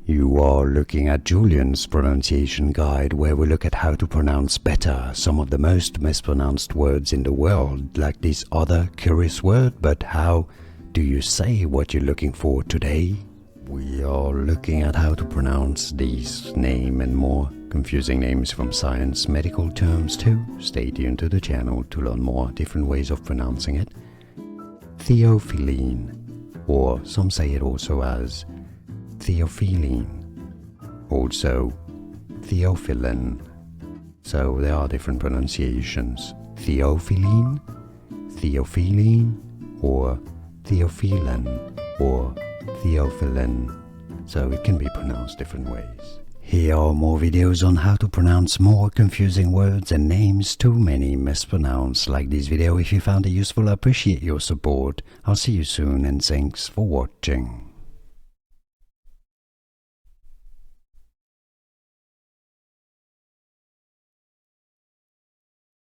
You are looking at Julian's pronunciation guide, where we look at how to pronounce better some of the most mispronounced words in the world, like this other curious word. But how do you say what you're looking for today? We are looking at how to pronounce these name and more confusing names from science, medical terms too. Stay tuned to the channel to learn more different ways of pronouncing it. Theophylline, or some say it also as Theophylline, also Theophylline. So there are different pronunciations: Theophylline, Theophylline, or Theophylline, or Theophylline. So it can be pronounced different ways. Here are more videos on how to pronounce more confusing words and names too many mispronounced. Like this video if you found it useful. I appreciate your support. I'll see you soon and thanks for watching.